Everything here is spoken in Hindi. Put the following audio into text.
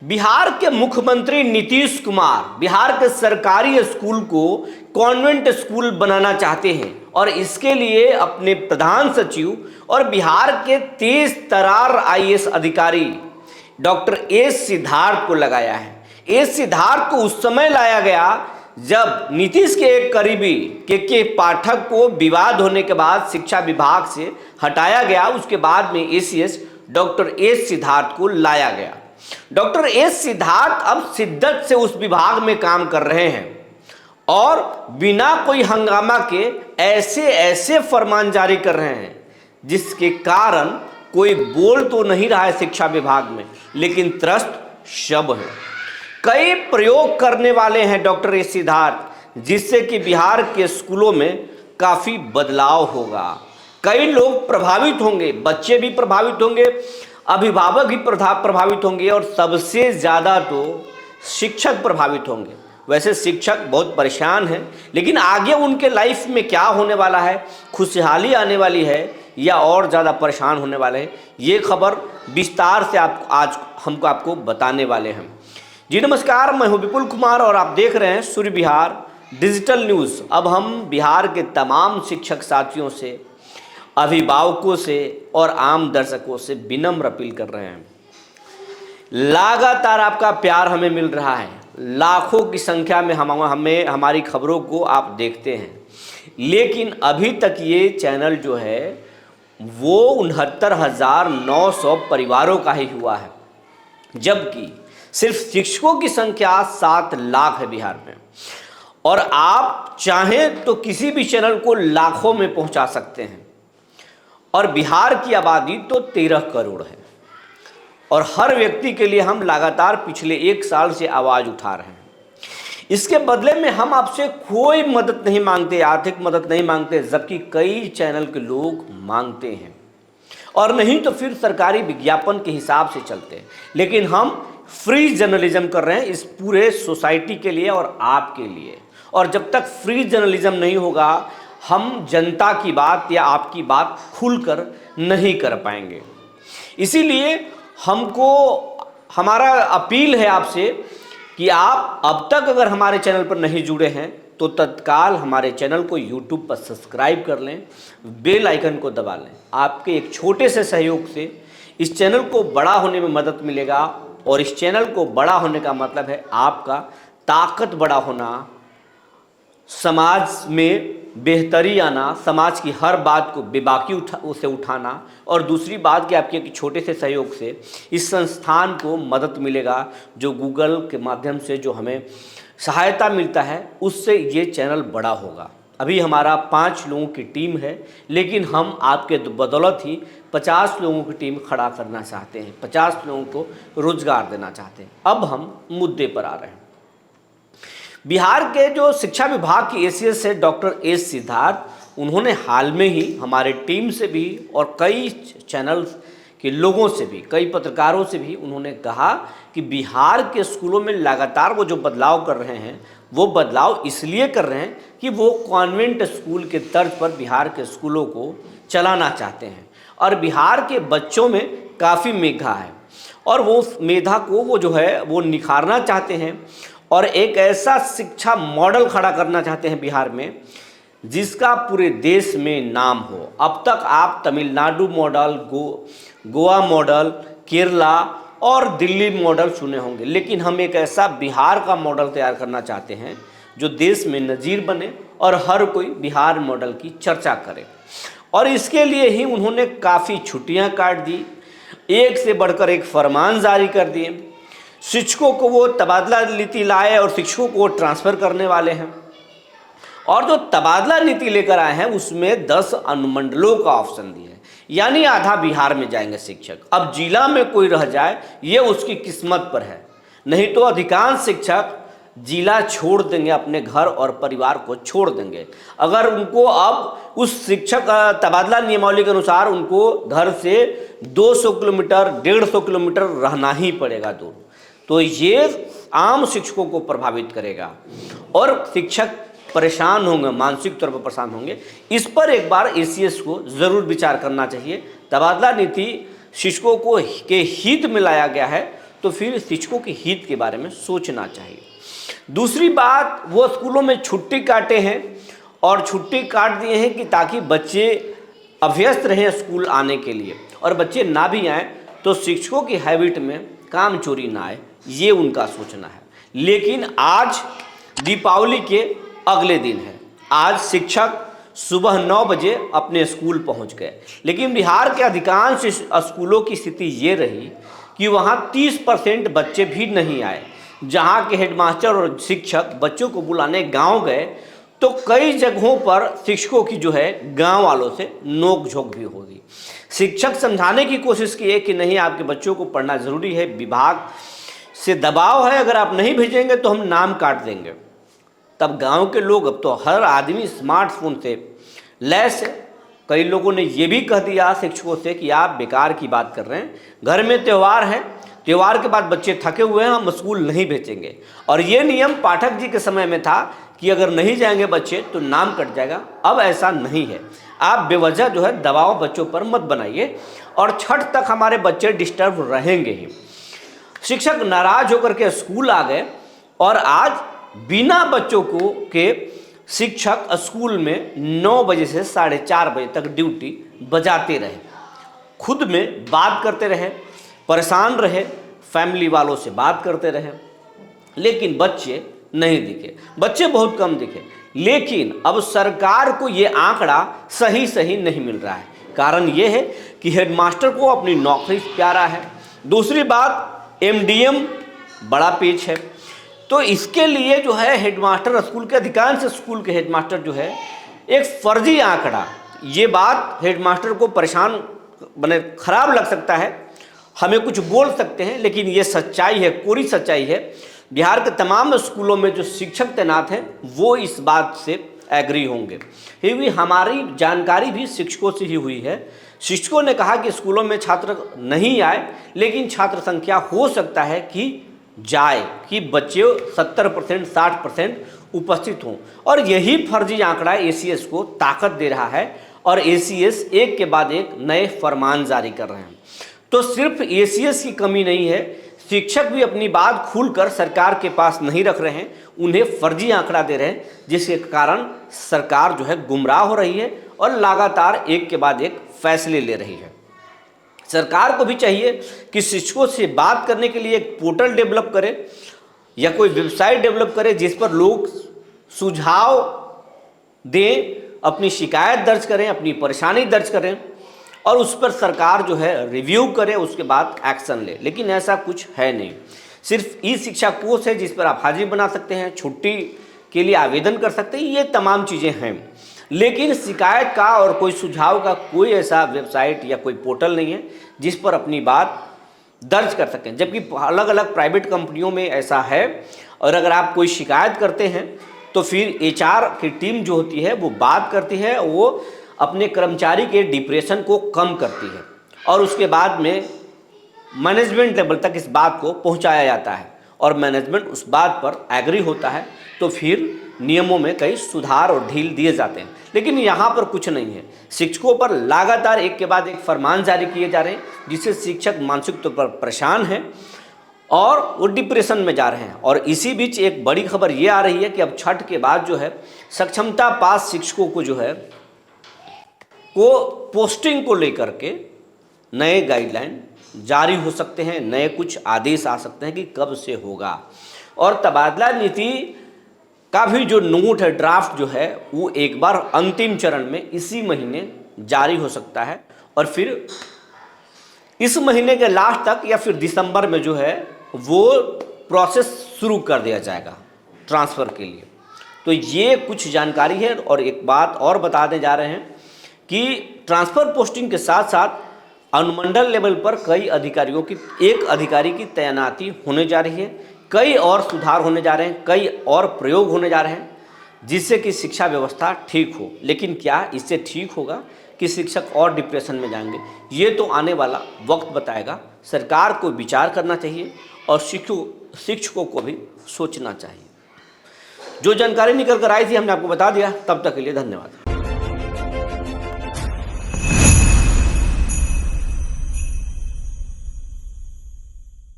बिहार के मुख्यमंत्री नीतीश कुमार बिहार के सरकारी स्कूल को कॉन्वेंट स्कूल बनाना चाहते हैं और इसके लिए अपने प्रधान सचिव और बिहार के तेज तर्रार आईएएस अधिकारी डॉक्टर एस सिद्धार्थ को लगाया है। एस सिद्धार्थ को उस समय लाया गया जब नीतीश के एक करीबी के पाठक को विवाद होने के बाद शिक्षा विभाग से हटाया गया। उसके बाद में एसीएस डॉक्टर एस सिद्धार्थ को लाया गया। डॉक्टर एस सिद्धार्थ अब शिद्दत से उस विभाग में काम कर रहे हैं और बिना कोई हंगामा के ऐसे ऐसे फरमान जारी कर रहे हैं जिसके कारण कोई बोल तो नहीं रहा है शिक्षा विभाग में, लेकिन त्रस्त शब है। कई प्रयोग करने वाले हैं डॉक्टर एस सिद्धार्थ, जिससे कि बिहार के स्कूलों में काफ़ी बदलाव होगा। कई लोग प्रभावित होंगे, बच्चे भी प्रभावित होंगे, अभिभावक भी प्रभावित होंगे और सबसे ज़्यादा तो शिक्षक प्रभावित होंगे। वैसे शिक्षक बहुत परेशान हैं, लेकिन आगे उनके लाइफ में क्या होने वाला है, खुशहाली आने वाली है या और ज़्यादा परेशान होने वाले हैं, ये खबर विस्तार से आज हमको आपको बताने वाले हैं। जी नमस्कार, मैं हूं विपुल कुमार और आप देख रहे हैं सूर्य बिहार डिजिटल न्यूज़। अब हम बिहार के तमाम शिक्षक साथियों से, अभिभावकों से और आम दर्शकों से विनम्र अपील कर रहे हैं। लगातार आपका प्यार हमें मिल रहा है, लाखों की संख्या में हमारी खबरों को आप देखते हैं, लेकिन अभी तक ये चैनल जो है वो 69,900 परिवारों का ही हुआ है, जबकि सिर्फ शिक्षकों की संख्या 7 लाख है बिहार में। और आप चाहें तो किसी भी चैनल को लाखों में पहुंचा सकते हैं। और बिहार की आबादी तो 13 करोड़ है और हर व्यक्ति के लिए हम लगातार पिछले 1 साल से आवाज़ उठा रहे हैं। इसके बदले में हम आपसे कोई मदद नहीं मांगते, आर्थिक मदद नहीं मांगते, जबकि कई चैनल के लोग मांगते हैं और नहीं तो फिर सरकारी विज्ञापन के हिसाब से चलते हैं। लेकिन हम फ्री जर्नलिज्म कर रहे हैं इस पूरे सोसाइटी के लिए और आपके लिए। और जब तक फ्री जर्नलिज्म नहीं होगा, हम जनता की बात या आपकी बात खुलकर नहीं कर पाएंगे। इसीलिए हमारा अपील है आपसे कि आप अब तक अगर हमारे चैनल पर नहीं जुड़े हैं तो तत्काल हमारे चैनल को YouTube पर सब्सक्राइब कर लें, बेल आइकन को दबा लें। आपके एक छोटे से सहयोग से इस चैनल को बड़ा होने में मदद मिलेगा और इस चैनल को बड़ा होने का मतलब है आपका ताकत बड़ा होना, समाज में बेहतरी आना, समाज की हर बात को बेबाकी उसे उठाना। और दूसरी बात कि आपके एक छोटे से सहयोग से इस संस्थान को मदद मिलेगा, जो गूगल के माध्यम से जो हमें सहायता मिलता है उससे ये चैनल बड़ा होगा। अभी हमारा 5 लोगों की टीम है, लेकिन हम आपके बदौलत ही 50 लोगों की टीम खड़ा करना चाहते हैं, 50 लोगों को रोजगार देना चाहते हैं। अब हम मुद्दे पर आ रहे हैं। बिहार के जो शिक्षा विभाग के एसीएस है डॉक्टर एस सिद्धार्थ, उन्होंने हाल में ही हमारे टीम से भी और कई चैनल के लोगों से भी, कई पत्रकारों से भी उन्होंने कहा कि बिहार के स्कूलों में लगातार वो जो बदलाव कर रहे हैं वो बदलाव इसलिए कर रहे हैं कि वो कॉन्वेंट स्कूल के तर्ज पर बिहार के स्कूलों को चलाना चाहते हैं। और बिहार के बच्चों में काफ़ी मेधा है और वो मेधा को वो जो है वो निखारना चाहते हैं और एक ऐसा शिक्षा मॉडल खड़ा करना चाहते हैं बिहार में जिसका पूरे देश में नाम हो। अब तक आप तमिलनाडु मॉडल, गोवा मॉडल, केरला और दिल्ली मॉडल सुने होंगे, लेकिन हम एक ऐसा बिहार का मॉडल तैयार करना चाहते हैं जो देश में नज़ीर बने और हर कोई बिहार मॉडल की चर्चा करे। और इसके लिए ही उन्होंने काफ़ी छुट्टियां काट दी, एक से बढ़कर एक फरमान जारी कर दिए। शिक्षकों को वो तबादला नीति लाए और शिक्षकों को ट्रांसफ़र करने वाले हैं। और जो तबादला नीति लेकर आए हैं उसमें 10 अनुमंडलों का ऑप्शन दिया है, यानी आधा बिहार में जाएंगे शिक्षक। अब जिला में कोई रह जाए ये उसकी किस्मत पर है, नहीं तो अधिकांश शिक्षक जिला छोड़ देंगे, अपने घर और परिवार को छोड़ देंगे। अगर उनको अब उस शिक्षक तबादला नियमावली के अनुसार उनको घर से 200 किलोमीटर, 150 किलोमीटर रहना ही पड़ेगा दूर, तो ये आम शिक्षकों को प्रभावित करेगा और शिक्षक परेशान होंगे, मानसिक तौर पर परेशान होंगे। इस पर एक बार एसीएस को ज़रूर विचार करना चाहिए। तबादला नीति शिक्षकों को के हित में लाया गया है तो फिर शिक्षकों के हित के बारे में सोचना चाहिए। दूसरी बात, वो स्कूलों में छुट्टी काटे हैं और छुट्टी काट दिए हैं कि ताकि बच्चे अभ्यस्त रहें स्कूल आने के लिए, और बच्चे ना भी आएँ तो शिक्षकों की हैबिट में काम चोरी ना आए, ये उनका सोचना है। लेकिन आज दीपावली के अगले दिन है, आज शिक्षक सुबह 9 बजे अपने स्कूल पहुंच गए, लेकिन बिहार के अधिकांश स्कूलों की स्थिति ये रही कि वहां 30% बच्चे भी नहीं आए। जहां के हेडमास्टर और शिक्षक बच्चों को बुलाने गांव गए तो कई जगहों पर शिक्षकों की जो है गांव वालों से नोक-झोंक भी हो गई। शिक्षक समझाने की कोशिश किए कि नहीं, आपके बच्चों को पढ़ना ज़रूरी है, विभाग से दबाव है, अगर आप नहीं भेजेंगे तो हम नाम काट देंगे। तब गांव के लोग, अब तो हर आदमी स्मार्टफोन से लैस है, कई लोगों ने ये भी कह दिया शिक्षकों से कि आप बेकार की बात कर रहे हैं, घर में त्यौहार है, त्यौहार के बाद बच्चे थके हुए हैं, हम स्कूल नहीं भेजेंगे। और ये नियम पाठक जी के समय में था कि अगर नहीं जाएंगे बच्चे तो नाम कट जाएगा। अब ऐसा नहीं है, आप बेवजह जो है दबाव बच्चों पर मत बनाइए, और छठ तक हमारे बच्चे डिस्टर्ब रहेंगे ही। शिक्षक नाराज होकर के स्कूल आ गए और आज बिना बच्चों को के शिक्षक स्कूल में 9 बजे से 4:30 बजे तक ड्यूटी बजाते रहे, खुद में बात करते रहे, परेशान रहे, फैमिली वालों से बात करते रहे, लेकिन बच्चे नहीं दिखे, बच्चे बहुत कम दिखे। लेकिन अब सरकार को ये आंकड़ा सही नहीं मिल रहा है। कारण ये है कि हेडमास्टर को अपनी नौकरी प्यारा है। दूसरी बात, एमडीएम बड़ा पेच है, तो इसके लिए जो है हेडमास्टर, स्कूल के अधिकांश स्कूल के हेडमास्टर जो है एक फर्जी आंकड़ा, ये बात हेडमास्टर को परेशान बने खराब लग सकता है, हमें कुछ बोल सकते हैं, लेकिन ये सच्चाई है, पूरी सच्चाई है। बिहार के तमाम स्कूलों में जो शिक्षक तैनात हैं वो इस बात से एग्री होंगे, क्योंकि हमारी जानकारी भी शिक्षकों से ही हुई है। शिक्षकों ने कहा कि स्कूलों में छात्र नहीं आए, लेकिन छात्र संख्या हो सकता है कि जाए, कि बच्चे 70% 60% उपस्थित हों, और यही फर्जी आंकड़ा एसीएस को ताकत दे रहा है, और एसीएस एक के बाद एक नए फरमान जारी कर रहे हैं। तो सिर्फ एसीएस की कमी नहीं है, शिक्षक भी अपनी बात खुलकर सरकार के पास नहीं रख रहे हैं, उन्हें फर्जी आंकड़ा दे रहे हैं, जिसके कारण सरकार जो है गुमराह हो रही है और लगातार एक के बाद एक फैसले ले रही है। सरकार को भी चाहिए कि शिक्षकों से बात करने के लिए एक पोर्टल डेवलप करे या कोई वेबसाइट डेवलप करे, जिस पर लोग सुझाव दें, अपनी शिकायत दर्ज करें, अपनी परेशानी दर्ज करें, और उस पर सरकार जो है रिव्यू करे, उसके बाद एक्शन ले। लेकिन ऐसा कुछ है नहीं, सिर्फ ई शिक्षा कोर्स है जिस पर आप हाजिरी बना सकते हैं, छुट्टी के लिए आवेदन कर सकते हैं, ये तमाम चीज़ें हैं, लेकिन शिकायत का और कोई सुझाव का कोई ऐसा वेबसाइट या कोई पोर्टल नहीं है जिस पर अपनी बात दर्ज कर सकें। जबकि अलग अलग प्राइवेट कंपनियों में ऐसा है, और अगर आप कोई शिकायत करते हैं तो फिर एचआर की टीम जो होती है वो बात करती है, वो अपने कर्मचारी के डिप्रेशन को कम करती है, और उसके बाद में मैनेजमेंट लेवल तक इस बात को पहुंचाया जाता है, और मैनेजमेंट उस बात पर एग्री होता है, तो फिर नियमों में कई सुधार और ढील दिए जाते हैं। लेकिन यहाँ पर कुछ नहीं है, शिक्षकों पर लगातार एक के बाद एक फरमान जारी किए जा रहे हैं, जिससे शिक्षक मानसिक तौर पर परेशान हैं और वो डिप्रेशन में जा रहे हैं। और इसी बीच एक बड़ी खबर ये आ रही है कि अब छठ के बाद जो है सक्षमता पास शिक्षकों को जो है को पोस्टिंग को लेकर के नए गाइडलाइन जारी हो सकते हैं, नए कुछ आदेश आ सकते हैं कि कब से होगा। और तबादला नीति का भी जो नोट है, ड्राफ्ट जो है, वो एक बार अंतिम चरण में इसी महीने जारी हो सकता है, और फिर इस महीने के लास्ट तक या फिर दिसंबर में जो है वो प्रोसेस शुरू कर दिया जाएगा ट्रांसफ़र के लिए। तो ये कुछ जानकारी है। और एक बात और बताने जा रहे हैं कि ट्रांसफ़र पोस्टिंग के साथ साथ अनुमंडल लेवल पर कई अधिकारियों की, एक अधिकारी की तैनाती होने जा रही है, कई और सुधार होने जा रहे हैं, कई और प्रयोग होने जा रहे हैं, जिससे कि शिक्षा व्यवस्था ठीक हो। लेकिन क्या इससे ठीक होगा कि शिक्षक और डिप्रेशन में जाएंगे? ये तो आने वाला वक्त बताएगा। सरकार को विचार करना चाहिए और शिक्षकों को भी सोचना चाहिए। जो जानकारी निकल कर आई थी हमने आपको बता दिया। तब तक के लिए धन्यवाद।